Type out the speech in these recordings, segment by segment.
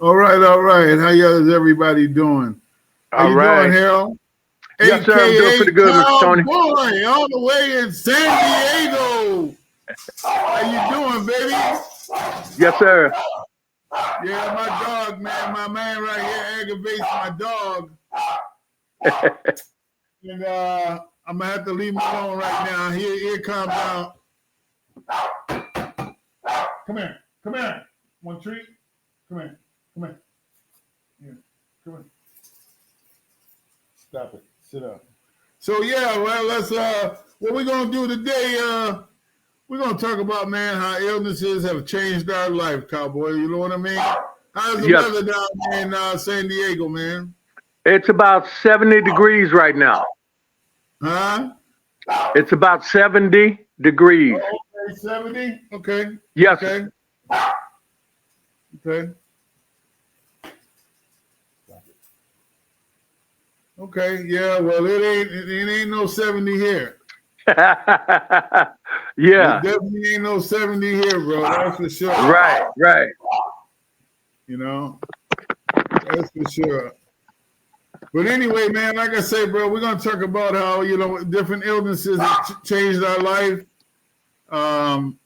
All right, all right. How y'all is everybody doing? How All you doing, right. Harold? Yes, sir. I'm doing AKA pretty good, Mr. Tony. Cowboy, all the way in San Diego. How you doing, baby? Yes, sir. Yeah, my dog, man. My man right here aggravates my dog. And I'm gonna have to leave him alone right now. Here comes out. Come here. Come here. One treat. Come here. Come here. Yeah. Come here. Stop it. Sit up. So yeah, well, let's what we're gonna do today, we're gonna talk about, man, how illnesses have changed our life, cowboy. You know what I mean? How's the Yes. weather down there in San Diego, man? It's about 70 degrees right now. Huh? It's about 70 degrees. Oh, okay, 70? Okay. Yes. Okay. Okay. Okay, yeah, well it ain't no 70 here. Yeah. It definitely ain't no 70 here, bro. That's for sure. Right, right. You know, that's for sure. But anyway, man, like I say, bro, we're gonna talk about how, you know, different illnesses have changed our life. And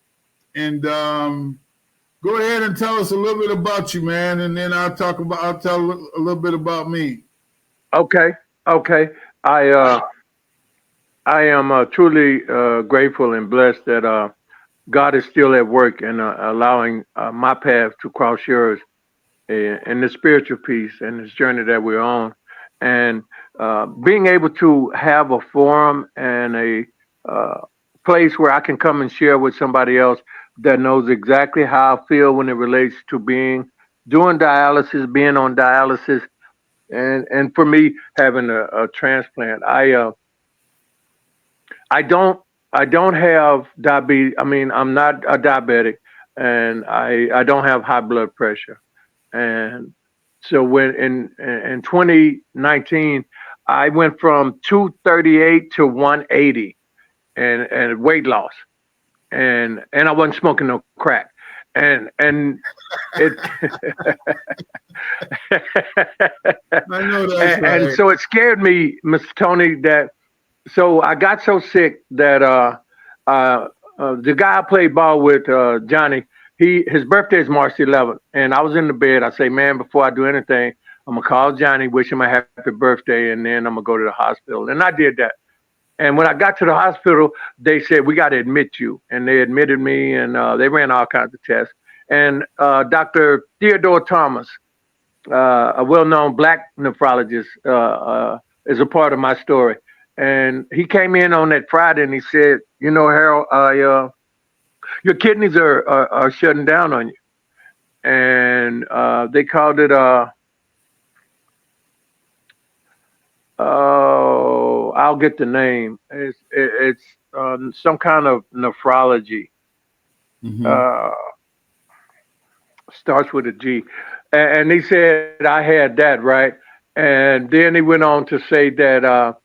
go ahead and tell us a little bit about you, man, and then I'll tell a little bit about me. Okay. Okay. I am truly grateful and blessed that God is still at work and allowing my path to cross yours in the spiritual piece and this journey that we're on. And being able to have a forum and a place where I can come and share with somebody else that knows exactly how I feel when it relates to doing dialysis, being on dialysis, and for me having a transplant. I don't have diabetes. I mean, I'm not a diabetic, and I don't have high blood pressure. And so when in 2019, I went from 238 to 180 and weight loss, and I wasn't smoking no crack, and it I know that's and right. so it scared me, Mr. Tony, that so I got so sick that the guy I played ball with, Johnny, his birthday is March 11th, and I was in the bed. I say, man, before I do anything, I'm gonna call Johnny, wish him a happy birthday, and then I'm gonna go to the hospital. And I did that. And when I got to the hospital, they said we got to admit you, and they admitted me, and they ran all kinds of tests. And Dr. Theodore Thomas, a well-known black nephrologist, is a part of my story. And he came in on that Friday and he said, you know, Harold, your kidneys are shutting down on you. And they called it, oh, I'll get the name. It's some kind of nephrology. Mm-hmm. Uh, Starts with a G. And he said I had that, right? And then he went on to say that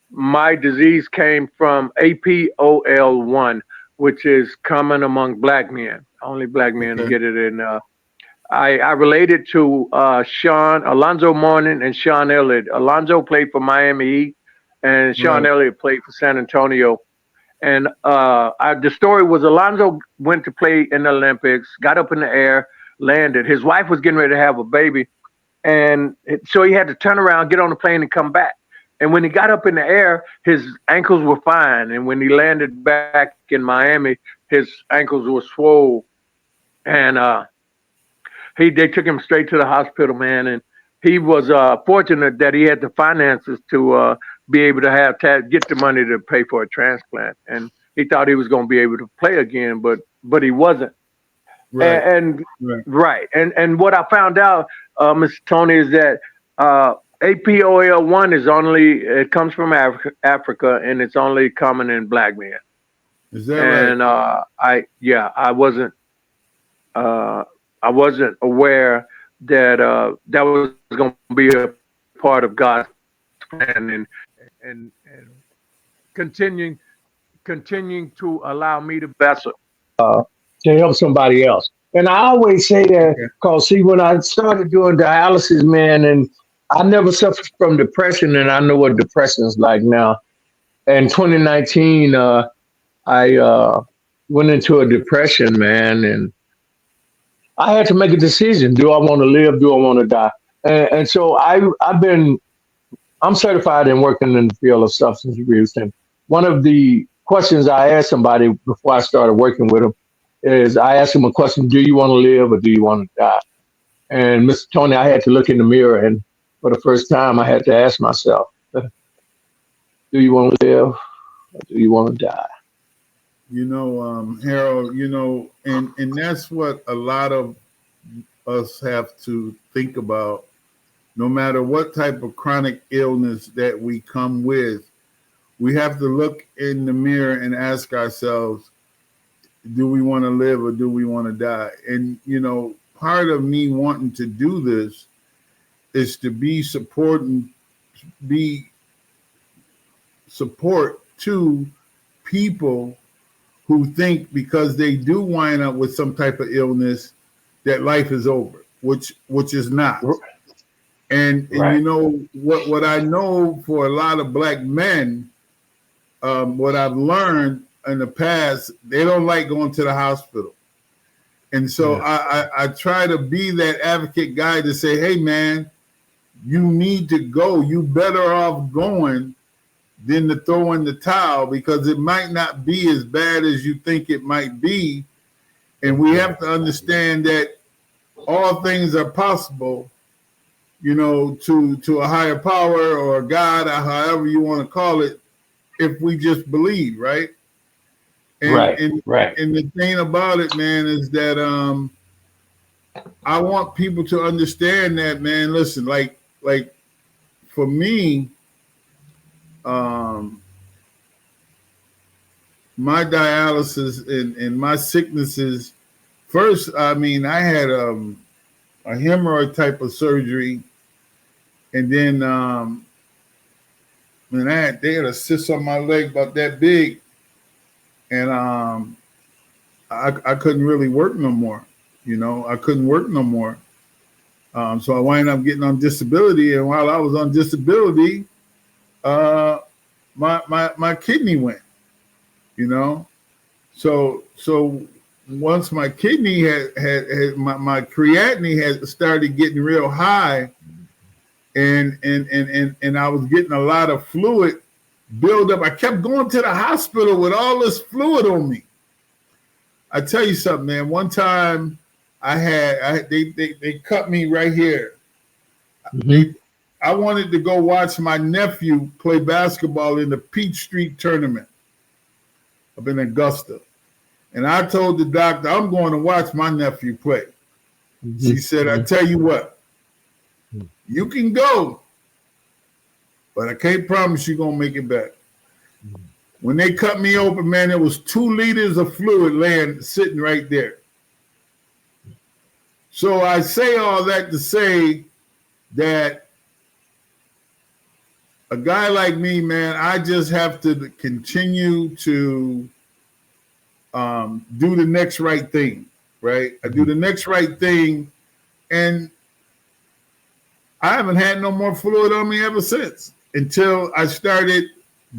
my disease came from APOL1, which is common among black men. Only black men Okay. get it. And I related to Alonzo Mourning and Sean Elliott. Alonzo played for Miami Heat, and Sean Right. Elliott played for San Antonio. And the story was Alonzo went to play in the Olympics, got up in the air, landed. His wife was getting ready to have a baby. And so he had to turn around, get on the plane, and come back. And when he got up in the air, his ankles were fine. And when he landed back in Miami, his ankles were swole. And they took him straight to the hospital, man. And he was fortunate that he had the finances to be able to get the money to pay for a transplant. And he thought he was going to be able to play again, but he wasn't. Right. And Right. right, and what I found out, Mr. Tony, is that APOL1 it comes from Africa, and it's only common in black men. Is that right? And I wasn't aware that that was going to be a part of God's plan, and continuing continuing to allow me to vessel to help somebody else. And I always say that because, see, when I started doing dialysis, man, and I never suffered from depression, and I know what depression is like now. In 2019, I went into a depression, man, and I had to make a decision. Do I want to live? Do I want to die? And so I'm certified in working in the field of substance abuse. And one of the questions I asked somebody before I started working with them is I asked them a question: do you want to live or do you want to die? And Mr. Tony, I had to look in the mirror, and for the first time, I had to ask myself, do you want to live or do you want to die? Harold, and that's what a lot of us have to think about. No matter what type of chronic illness that we come with, we have to look in the mirror and ask ourselves, do we want to live or do we want to die? And, part of me wanting to do this is to be support to people who think because they do wind up with some type of illness that life is over, which is not. And Right. What I know for a lot of black men, what I've learned in the past, they don't like going to the hospital. And so I try to be that advocate guy to say, hey, man, you need to go. You better off going than to throw in the towel, because it might not be as bad as you think it might be. And we have to understand that all things are possible, to a higher power or God, or however you want to call it, if we just believe, right? And, Right. And the thing about it, man, is that I want people to understand that, man. Listen, like for me, my dialysis and my sicknesses. First, I mean, I had a hemorrhoid type of surgery, and then they had a cyst on my leg about that big, and I couldn't really work no more. I couldn't work no more. So I wound up getting on disability, and while I was on disability, my kidney went. So once my kidney had my creatinine had started getting real high, and I was getting a lot of fluid build up. I kept going to the hospital with all this fluid on me. I tell you something, man. One time they cut me right here. Mm-hmm. I wanted to go watch my nephew play basketball in the Peach Street tournament up in Augusta. And I told the doctor, I'm going to watch my nephew play. Mm-hmm. She said, I tell you what, you can go, but I can't promise you're going to make it back. Mm-hmm. When they cut me open, man, there was 2 liters of fluid sitting right there. So I say all that to say that a guy like me, man, I just have to continue to do the next right thing, right? I do the next right thing, and I haven't had no more fluid on me ever since, until I started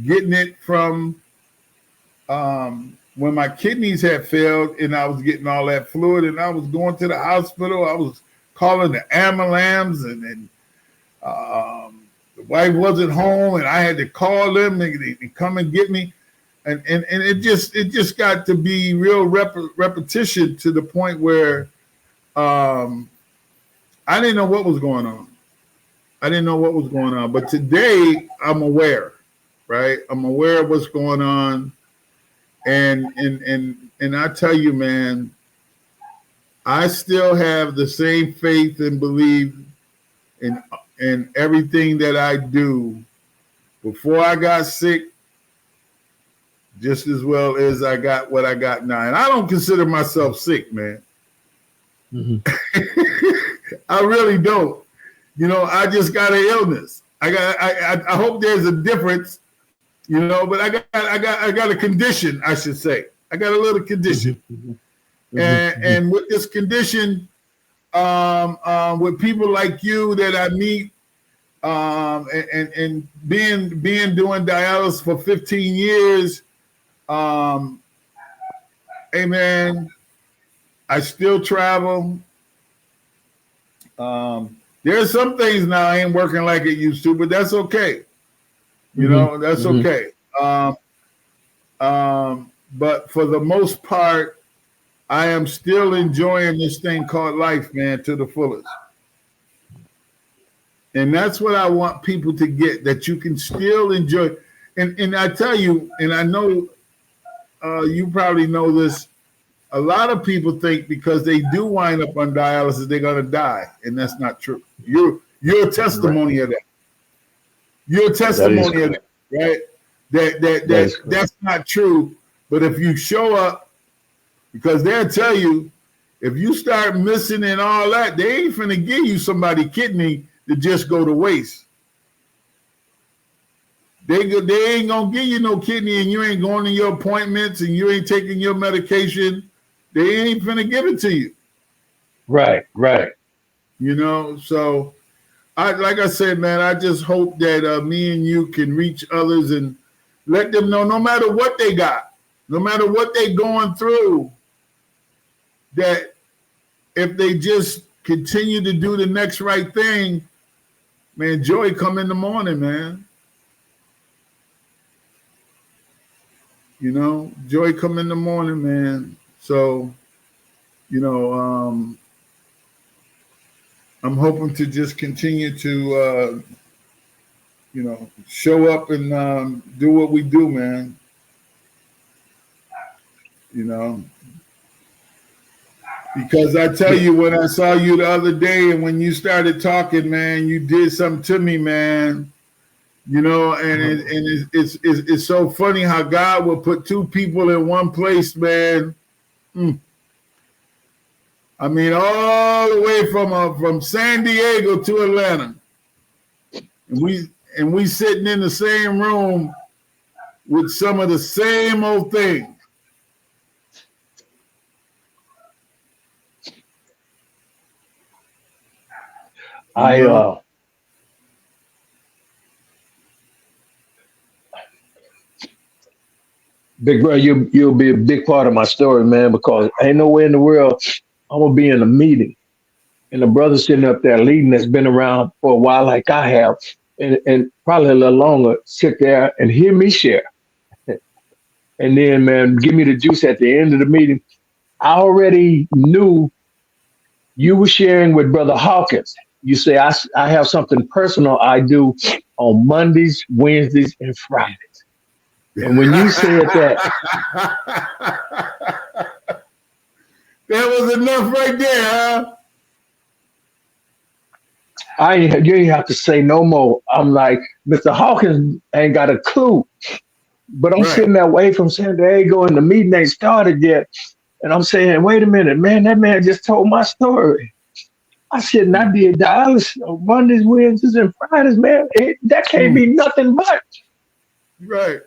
getting it from when my kidneys had failed and I was getting all that fluid, and I was going to the hospital. I was calling the ambulance, and the wife wasn't home, and I had to call them. They come and get me. And it just got to be real repetition to the point where I didn't know what was going on. But today I'm aware, right? I'm aware of what's going on. And I tell you, man, I still have the same faith and belief in everything that I do. Before I got sick, just as well as I got what I got now. And I don't consider myself sick, man. Mm-hmm. I really don't. I just got an illness. I hope there's a difference, but I got a condition, I should say. I got a little condition. Mm-hmm. And with this condition, with people like you that I meet, and being doing dialysis for 15 years, hey man, I still travel. There's some things now I ain't working like it used to, but that's okay. You know, that's okay. But for the most part, I am still enjoying this thing called life, man, to the fullest. And that's what I want people to get, that you can still enjoy. And I tell you, and I know you probably know this, a lot of people think because they do wind up on dialysis, they're going to die. And that's not true. You're a testimony of that. You're a testimony of that, right? That's not true. But if you show up, because they'll tell you, if you start missing and all that, they ain't finna give you somebody kidney to just go to waste. They ain't gonna give you no kidney and you ain't going to your appointments and you ain't taking your medication. They ain't finna give it to you. Right. You know, so like I said, man, I just hope that me and you can reach others and let them know, no matter what they got, no matter what they going through, that if they just continue to do the next right thing, man, joy come in the morning, man. You know, joy come in the morning, man. So, you know, I'm hoping to just continue to, you know, show up and do what we do, man. You know, because I tell you, when I saw you the other day and when you started talking, man, you did something to me, man. You know, and it's so funny how God will put two people in one place, man. I mean, all the way from San Diego to Atlanta, and we sitting in the same room with some of the same old things. Big bro, you'll be a big part of my story, man, because ain't no way in the world I'm gonna be in a meeting and the brother sitting up there leading that's been around for a while like I have, and probably a little longer, sit there and hear me share. And then, man, give me the juice at the end of the meeting. I already knew you were sharing with Brother Hawkins. You say, I have something personal I do on Mondays, Wednesdays, and Fridays. And when you said that, that was enough right there, huh? You ain't have to say no more. I'm like, Mr. Hawkins ain't got a clue. But I'm sitting there away from San Diego and the meeting ain't started yet. And I'm saying, wait a minute, man, that man just told my story. I said, and I did dialysis on Mondays, Wednesdays, and Fridays, man. That can't be nothing but. Right.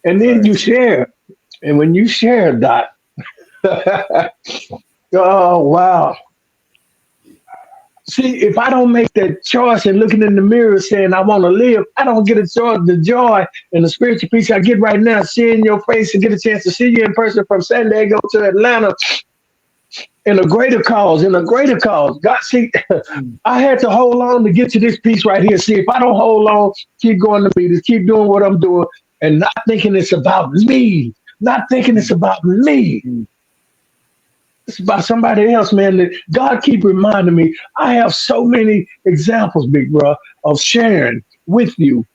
And then you share. And when you share, Doc, oh, wow. See, if I don't make that choice and looking in the mirror saying I want to live, I don't get the joy and the spiritual peace I get right now, seeing your face and get a chance to see you in person from San Diego to Atlanta in a greater cause. God, see, I had to hold on to get to this piece right here. See, if I don't hold on, keep going to meetings, keep doing what I'm doing, and not thinking it's about me, It's about somebody else, man. That God keep reminding me. I have so many examples, big bro, of sharing with you.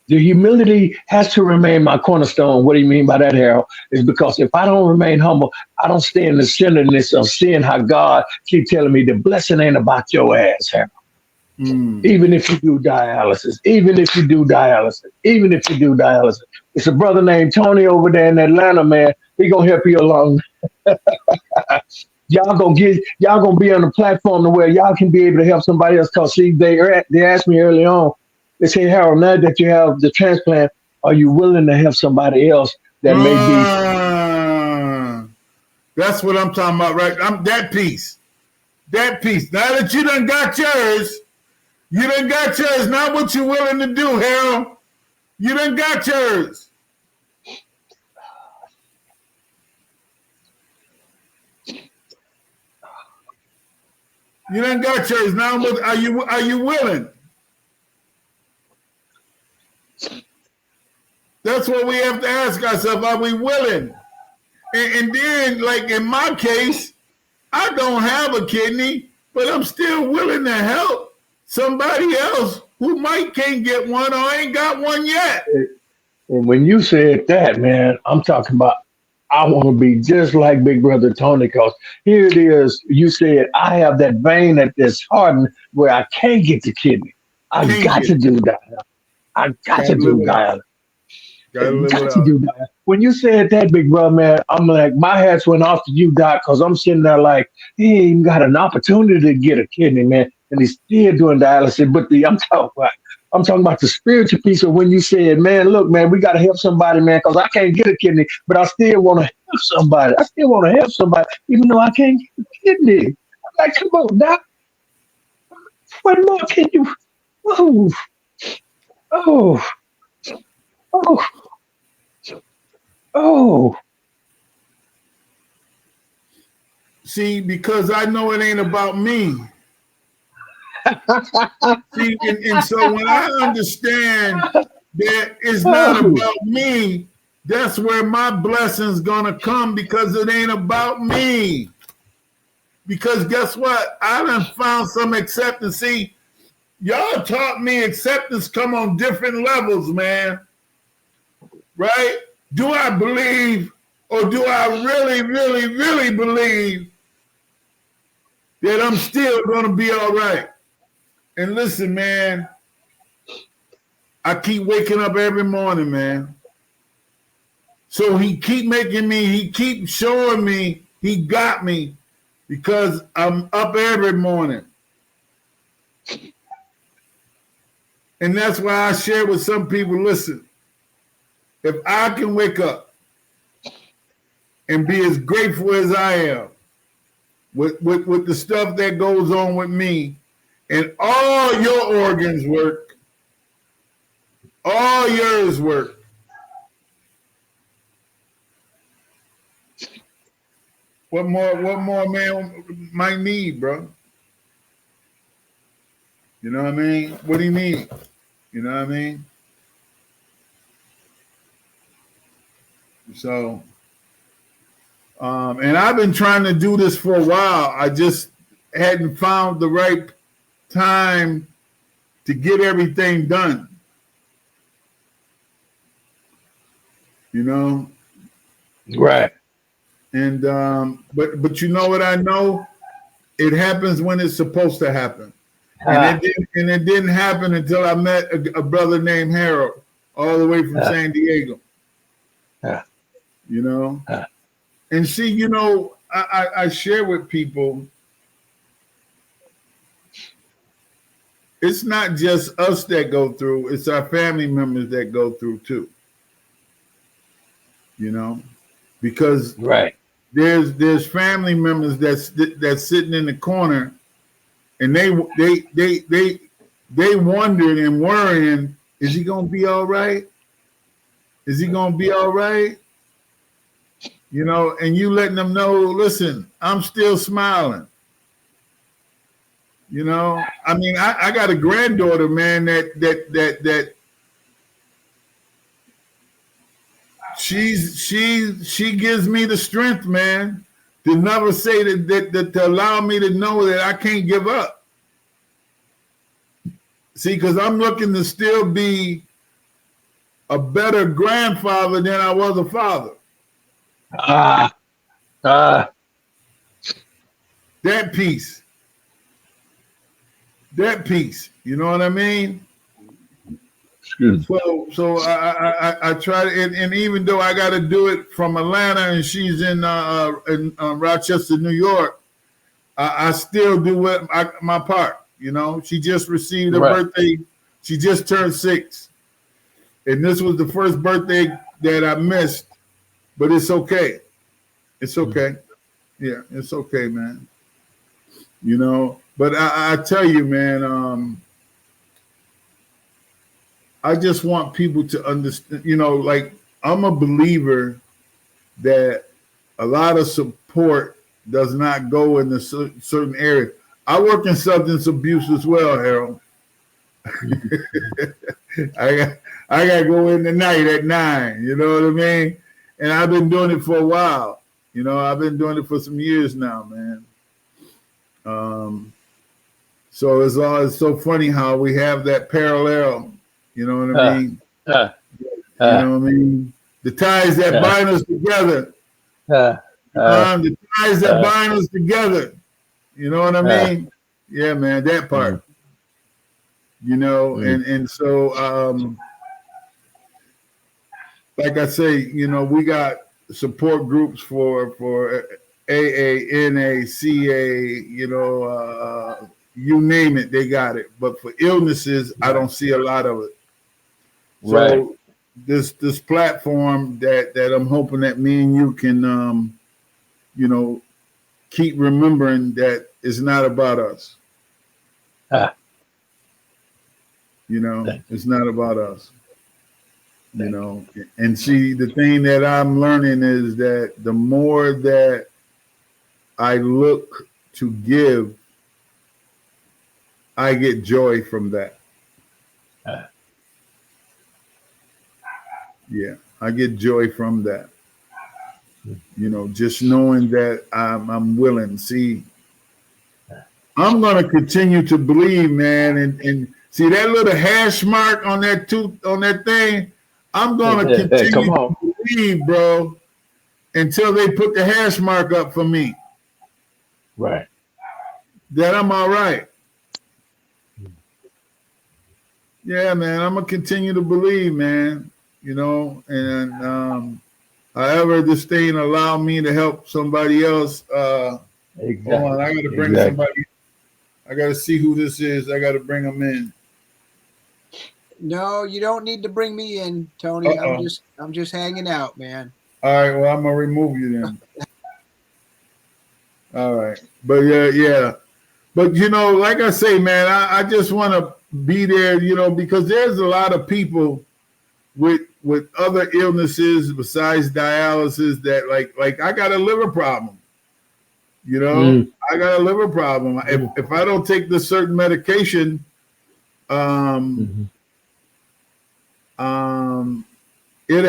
The humility has to remain my cornerstone. What do you mean by that, Harold? Is because if I don't remain humble, I don't stay in the centeredness of seeing how God keep telling me the blessing ain't about your ass, Harold. Even if you do dialysis, it's a brother named Tony over there in Atlanta, man. He gonna help you along. Y'all gonna be on the platform to where y'all can be able to help somebody else. Cause see, they asked me early on, They say, Harold, now that you have the transplant, are you willing to have somebody else that may be? That's what I'm talking about, right? I'm that piece. That piece. Now that you done got yours, not what you're willing to do, Harold. You done got yours. You done got yours. Now are you willing? That's what we have to ask ourselves. Are we willing? And then, like in my case, I don't have a kidney, but I'm still willing to help somebody else who can't get one or ain't got one yet. And when you said that, man, I'm talking about I want to be just like Big Brother Tony, because here it is. You said I have that vein that's hardened where I can't get the kidney. I got to do that. I got to do that. Got to do that. When you said that, big brother, man, I'm like, my hats went off to you, Doc, because I'm sitting there like, he ain't even got an opportunity to get a kidney, man, and he's still doing dialysis. But I'm talking about the spiritual piece of when you said, man, look, man, we got to help somebody, man, because I can't get a kidney, but I still want to help somebody. I still want to help somebody, even though I can't get a kidney. I'm like, come on, Doc. What more can you? Oh. See, because I know it ain't about me. See, and so when I understand that it's not about me, that's where my blessing's gonna come, because it ain't about me. Because guess what? I done found some acceptance. See, y'all taught me acceptance come on different levels, man. Right? Do I believe, or do I really, really, really believe that I'm still going to be all right? And listen, man, I keep waking up every morning, man. So he keep showing me he got me, because I'm up every morning. And that's why I share with some people, listen, if I can wake up and be as grateful as I am with the stuff that goes on with me, and all your organs work, all yours work, what more man might need, bro? You know what I mean? What do you need? You know what I mean? So, and I've been trying to do this for a while. I just hadn't found the right time to get everything done. You know? Right. And but you know what I know? It happens when it's supposed to happen. And it didn't happen until I met a brother named Harold, all the way from San Diego. You know? And see, you know, I share with people, it's not just us that go through, it's our family members that go through too. You know? Because there's family members that's sitting in the corner, and they wondering and worrying, is he gonna be all right? Is he gonna be all right? You know, and you letting them know, listen, I'm still smiling. You know, I mean, I got a granddaughter, man, that she gives me the strength, man, to never say that to allow me to know that I can't give up. See, because I'm looking to still be a better grandfather than I was a father. That piece. You know what I mean? So I try to, and even though I got to do it from Atlanta and she's in Rochester, New York, I still do my part. You know, she just received her She just turned 6. And this was the first birthday that I missed, but it's okay. It's okay. Yeah, it's okay, man. You know, but I tell you, man, I just want people to understand, you know, like I'm a believer that a lot of support does not go in a certain area. I work in substance abuse as well, Harold. I got to go in tonight at 9. You know what I mean? And I've been doing it for a while. You know, I've been doing it for some years now, man. So it's so funny how we have that parallel. You know what I mean? You know what I mean? The ties that bind us together. The ties that bind us together. You know what I mean? Yeah, man, that part. You know, and so like I say, you know, we got support groups for AA, NA, CA, you know, you name it, they got it. But for illnesses, I don't see a lot of it. So this platform that I'm hoping that me and you can, you know, keep remembering that it's not about us. You know, it's not about us. You know, and see, the thing that I'm learning is that the more that I look to give, I get joy from that. Yeah, I get joy from that. You know, just knowing that I'm willing. See, I'm going to continue to believe, man, and see that little hash mark on that thing. I'm going to continue to believe, bro, until they put the hash mark up for me. Right. That I'm all right. Yeah, man, I'm going to continue to believe, man, you know, and however this thing allow me to help somebody else. Exactly. Hold on, I got to bring somebody. I got to see who this is. I got to bring them in. No, you don't need to bring me in, Tony. I'm just hanging out, man. All right, well, I'm gonna remove you then. All right, but yeah. But you know, like I say, man, I just want to be there, you know, because there's a lot of people with other illnesses besides dialysis that like I got a liver problem. You know, I got a liver problem. If I don't take this certain medication, it'll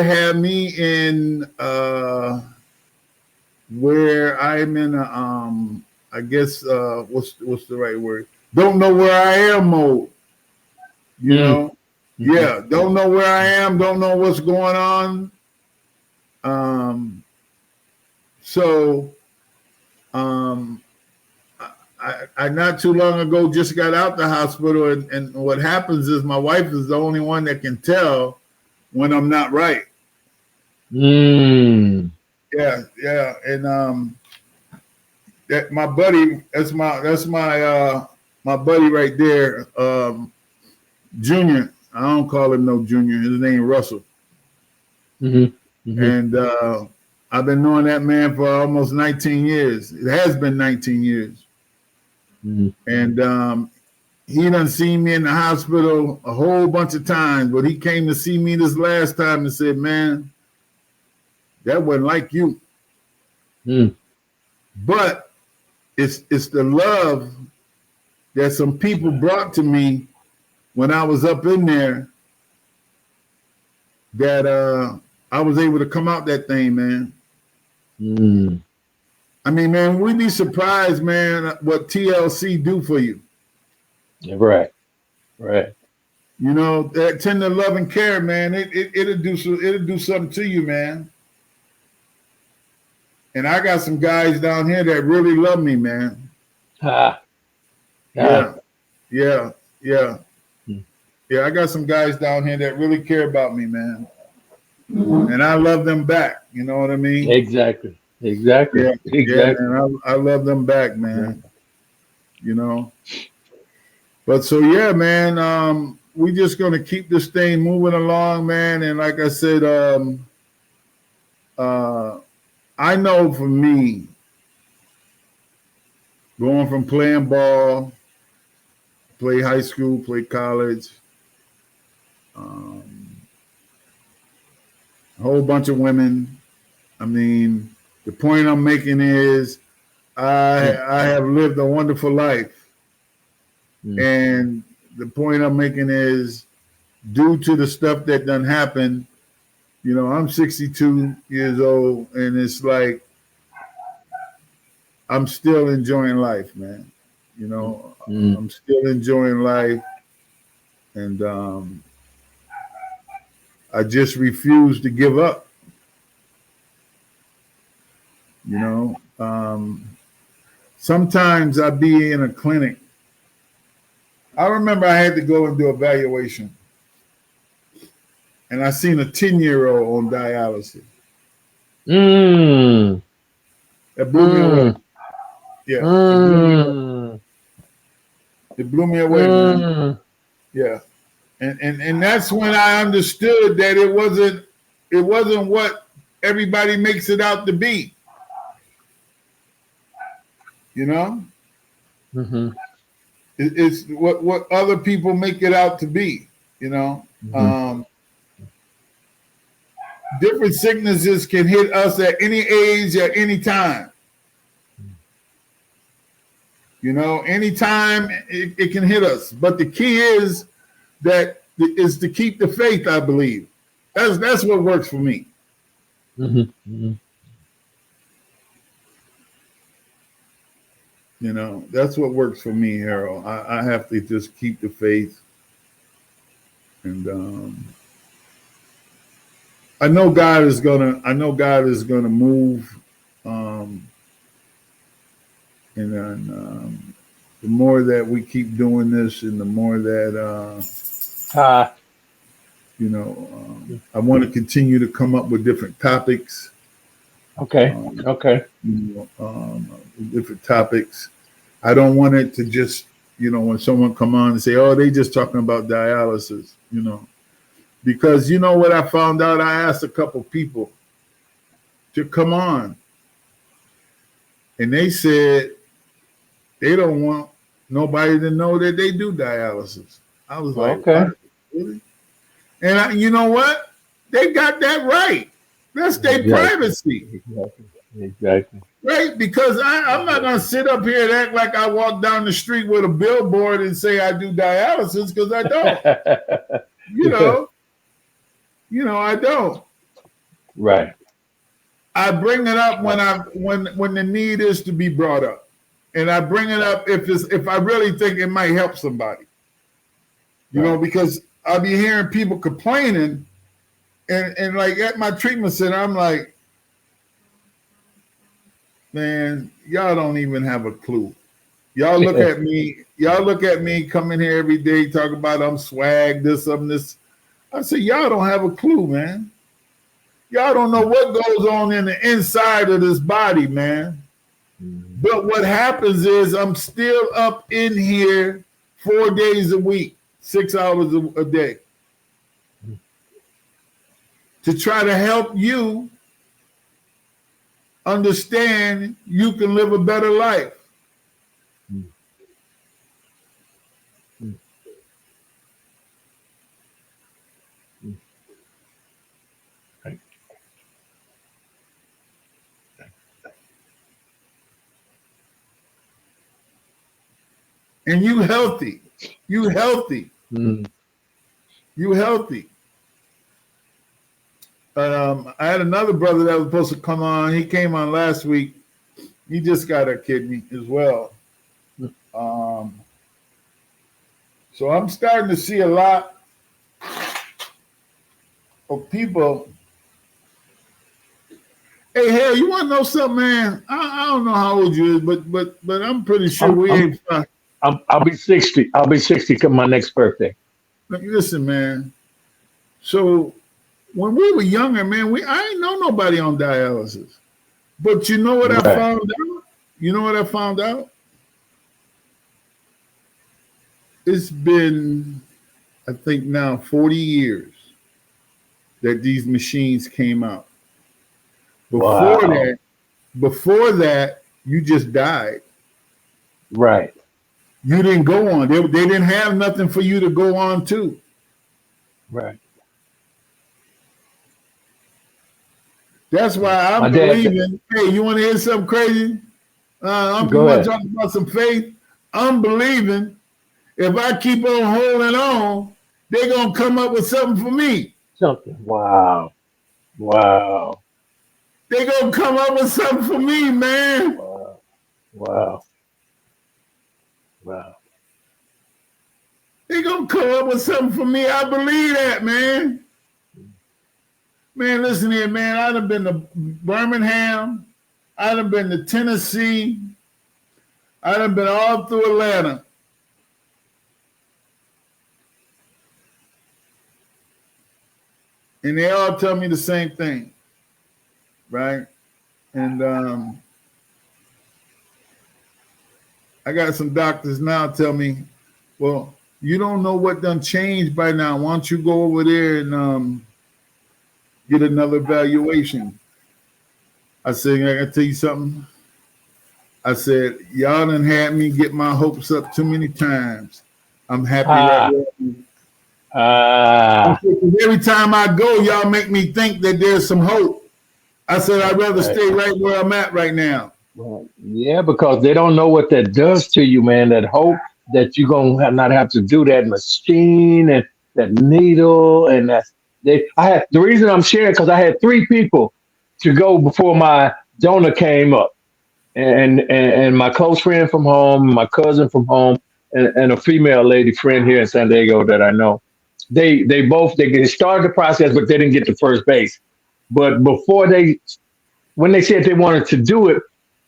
have me in where I'm in a I guess what's the right word? Don't know where I am mode. You know? Yeah, don't know where I am, don't know what's going on. I not too long ago just got out the hospital, and what happens is my wife is the only one that can tell when I'm not right. Yeah, and that my buddy, that's my buddy right there, Junior. I don't call him no Junior. His name Russell. And I've been knowing that man for almost 19 years. It has been 19 years. And he done seen me in the hospital a whole bunch of times, but he came to see me this last time and said, man, that wasn't like you. But it's the love that some people brought to me when I was up in there that I was able to come out that thing, man. I mean, man, we'd be surprised, man, what TLC do for you. Right. You know, that tender love and care, man, it'll do something to you, man. And I got some guys down here that really love me, man. Yeah, I got some guys down here that really care about me, man. And I love them back. You know what I mean? Exactly. Yeah, man, I love them back, man. You know. But so yeah, man. we just gonna keep this thing moving along, man. And like I said, I know for me, going from playing ball, play high school, play college, a whole bunch of women. I mean, the point I'm making is I have lived a wonderful life. And the point I'm making is due to the stuff that done happened, you know, I'm 62 years old, and it's like I'm still enjoying life, man. You know, I'm still enjoying life, and I just refuse to give up. You know, sometimes I be in a clinic. I remember I had to go and do evaluation, and I seen a 10-year-old on dialysis. That blew me away. Yeah, it blew me away, man. Yeah, and that's when I understood that it wasn't what everybody makes it out to be. You know, it's what other people make it out to be. You know, different sicknesses can hit us at any age, at any time. You know, anytime it can hit us. But the key is to keep the faith, I believe. That's what works for me. You know, that's what works for me, Harold. I have to just keep the faith. And I know God is gonna move. And then the more that we keep doing this, and the more that you know, I want to continue to come up with different topics. Okay. You know, different topics. I don't want it to just, you know, when someone come on and say, "Oh, they just talking about dialysis," you know, because you know what I found out. I asked a couple people to come on, and they said they don't want nobody to know that they do dialysis. I was like, okay. Really? And you know what? They got that right. That's their privacy. Exactly. Right? Because I'm not going to sit up here and act like I walk down the street with a billboard and say I do dialysis, because I don't. You know, I don't. Right. I bring it up when the need is to be brought up. And I bring it up if I really think it might help somebody. You know, because I'll be hearing people complaining, and like at my treatment center, I'm like, man, y'all don't even have a clue. Y'all look at me coming here every day, talk about I'm swag, this. I say, y'all don't have a clue, man. Y'all don't know what goes on in the inside of this body, man. But what happens is I'm still up in here 4 days a week, 6 hours a day, to try to help you understand you can live a better life. And you healthy. You healthy. You healthy. I had another brother that was supposed to come on. He came on last week. He just got a kidney as well. So I'm starting to see a lot of people. Hey, hell, you want to know something, man? I don't know how old you is, but I'm pretty sure ain't. I'll be 60. I'll be 60 come my next birthday. Listen, man. So when we were younger, man, I ain't know nobody on dialysis. But you know what I found out? You know what I found out? It's been I think now 40 years that these machines came out. Before Wow. that, before that, you just died. Right. You didn't go on. They didn't have nothing for you to go on to. Right. That's why My I'm dad. believing. Hey, you want to hear something crazy? You Go want to ahead. talk about some faith? I'm believing if I keep on holding on, they're going to come up with something for me. Something. Wow. Wow. They're going to come up with something for me, man. Wow. Wow. Wow. They're going to come up with something for me. I believe that, man. Man, listen here, man. I'd have been to Birmingham. I'd have been to Tennessee. I'd have been all through Atlanta. And they all tell me the same thing, right? And I got some doctors now tell me, well, you don't know what done changed by now. Why don't you go over there and get another evaluation? I said, I gotta tell you something. I said, y'all done had me get my hopes up too many times. I'm happy right now. I said, every time I go, y'all make me think that there's some hope. I said, I'd rather stay right where I'm at right now. Well, yeah, because they don't know what that does to you, man. That hope that you're gonna not have to do that machine and that needle and that. I had the reason I'm sharing because I had 3 people to go before my donor came up, and my close friend from home, my cousin from home, and a female lady friend here in San Diego that I know. They started the process, but they didn't get to first base. But when they said they wanted to do it,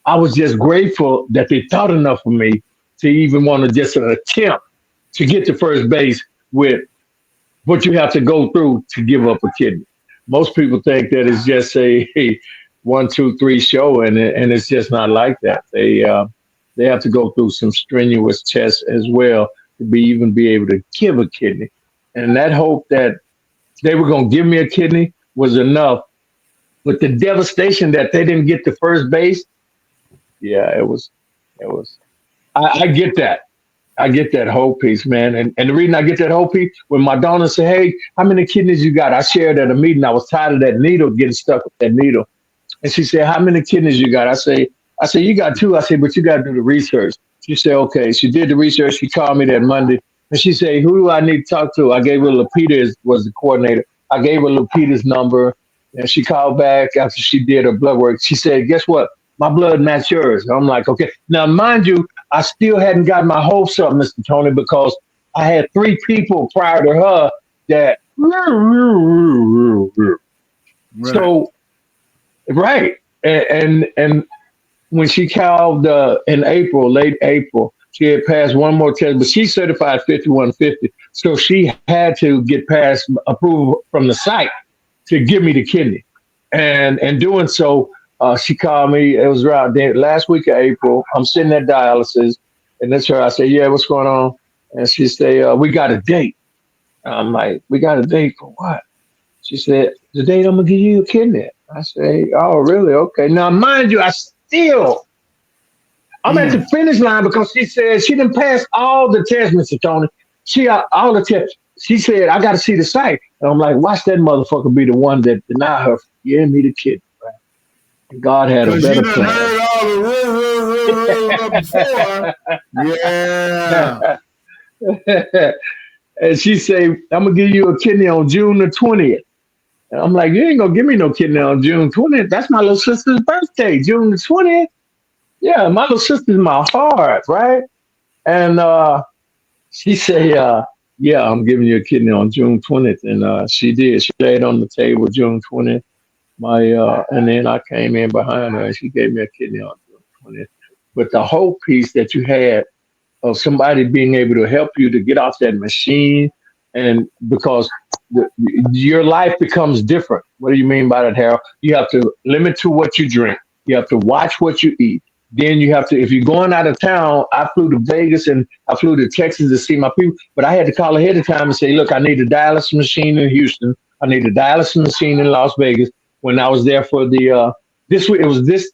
I was just grateful that they thought enough of me to even want to just attempt to get to first base with what you have to go through to give up a kidney. Most people think that it's just a 1, 2, 3 show, and it's just not like that. They have to go through some strenuous tests as well to even be able to give a kidney. And that hope that they were going to give me a kidney was enough. But the devastation that they didn't get to first base, yeah, it was. I get that. I get that hope piece, man. And the reason I get that hope piece, when my donor said, hey, how many kidneys you got? I shared at a meeting. I was tired of that needle, getting stuck with that needle. And she said, how many kidneys you got? I say, you got 2. I said, but you got to do the research. She said, okay. She did the research. She called me that Monday. And she said, who do I need to talk to? I gave her Lupita was the coordinator. I gave her Lupita's number. And she called back after she did her blood work. She said, guess what? My blood matched yours. I'm like, okay. Now, mind you, I still hadn't got my hopes up, Mr. Tony, because I had 3 people prior to her that. Right. So, right. And when she called in April, late April, she had passed one more test, but she certified 5150. So she had to get past approval from the site to give me the kidney. And doing so, she called me. It was around last week of April. I'm sitting at dialysis, and that's her. I said, yeah, what's going on? And she said, we got a date. I'm like, we got a date for what? She said, the date I'm going to give you a kidney. I say, oh, really? Okay. Now, mind you, I'm at the finish line because she said she didn't pass all the tests, Mr. Tony. All the tests. She said, I got to see the site. And I'm like, watch that motherfucker be the one that denied her from giving me the kidney. Right? And God had a better plan. Heard all the yeah. And she said, I'm going to give you a kidney on June the 20th. And I'm like, you ain't going to give me no kidney on June 20th. That's my little sister's birthday, June the 20th. Yeah, my little sister's my heart, right? And she said, yeah, I'm giving you a kidney on June 20th. And she did. She laid on the table June 20th. And then I came in behind her and she gave me a kidney on June 20th. But the whole piece that you had of somebody being able to help you to get off that machine, and because your life becomes different. What do you mean by that, Harold? You have to limit to what you drink. You have to watch what you eat. Then you have to, if you're going out of town, I flew to Vegas and I flew to Texas to see my people, but I had to call ahead of time and say, look, I need a dialysis machine in Houston. I need a dialysis machine in Las Vegas. When I was there for the, this week, it was this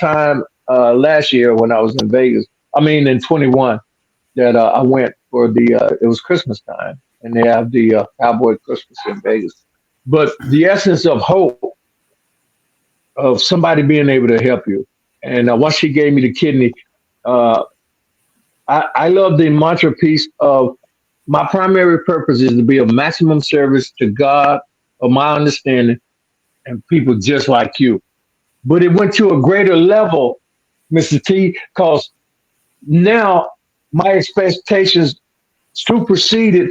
time last year when I was in Vegas. I mean, in 21 that I went for the, it was Christmas time and they have the Cowboy Christmas in Vegas. But the essence of hope of somebody being able to help you. And once she gave me the kidney, I love the mantra piece of my primary purpose is to be of maximum service to God, of my understanding, and people just like you. But it went to a greater level, Mr. T, because now my expectations superseded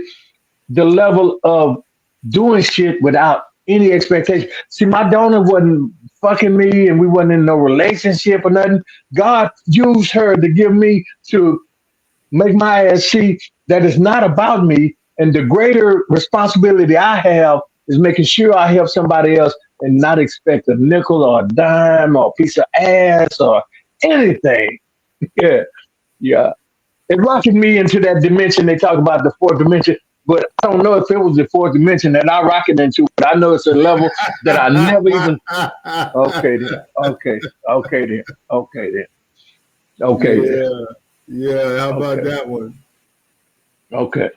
the level of doing shit without any expectation. See, my donor wasn't fucking me and we wasn't in no relationship or nothing. God used her to give me to make my ass see that it's not about me. And the greater responsibility I have is making sure I help somebody else and not expect a nickel or a dime or a piece of ass or anything. Yeah. Yeah. It rocked me into that dimension. They talk about the fourth dimension, but I don't know if it was the fourth dimension that I rocket into, but I know it's a level that I never even. Okay then. Okay. Okay then. Okay then. Okay then. Yeah. How about that one? Okay.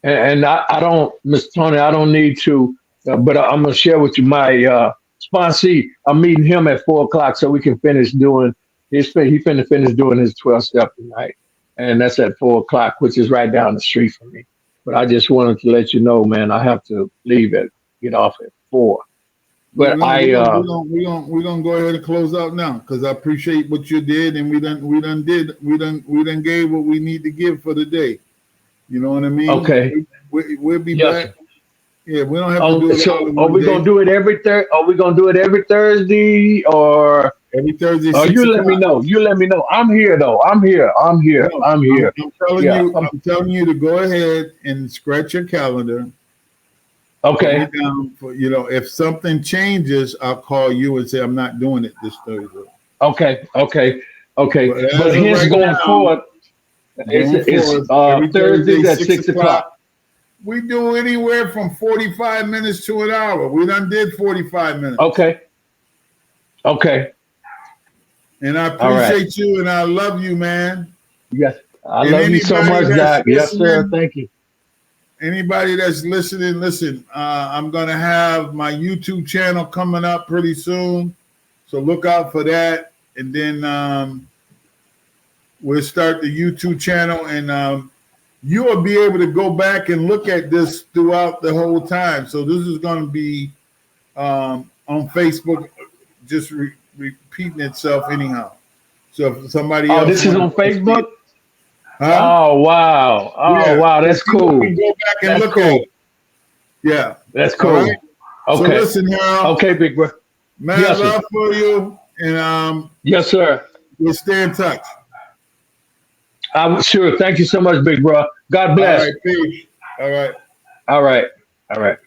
And I don't, Mr. Tony, I don't need to, but I'm going to share with you my sponsee. I'm meeting him at 4:00 so we can finish doing he finna finish doing his 12 step tonight. And that's at 4:00, which is right down the street from me. But I just wanted to let you know, man, I have to get off at 4. But we're gonna go ahead and close out now because I appreciate what you did, and we done gave what we need to give for the day. You know what I mean? Okay. We'll be back. Yeah, we don't have to do it. So are we gonna do it every Are we gonna do it every Thursday or every Thursday? Oh, you let me know. You let me know. I'm here though. I'm here. I'm here. No, I'm here. I'm telling you to go ahead and scratch your calendar. Okay. Down for, if something changes, I'll call you and say I'm not doing it this Thursday. Okay. But hence right going now, forward, it's Thursdays at 6 o'clock. We do anywhere from 45 minutes to an hour. We done did 45 minutes. Okay. And I appreciate you and I love you, man. Yes. I love you so much, Doc. Yes, sir. Thank you. Anybody that's listening, listen, I'm going to have my YouTube channel coming up pretty soon. So look out for that. And then we'll start the YouTube channel and you will be able to go back and look at this throughout the whole time. So this is going to be on Facebook, just repeating itself anyhow. So if somebody else, this is on Facebook. Huh? Oh wow! Wow, that's cool. You can go back and look at it. Yeah, that's cool. Right? Okay. So listen, Harold. Okay, big bro. Man, yes, love for you, and yes, sir. We'll stay in touch. I'm sure. Thank you so much, big bro. God bless. All right, peace. All right. All right. All right.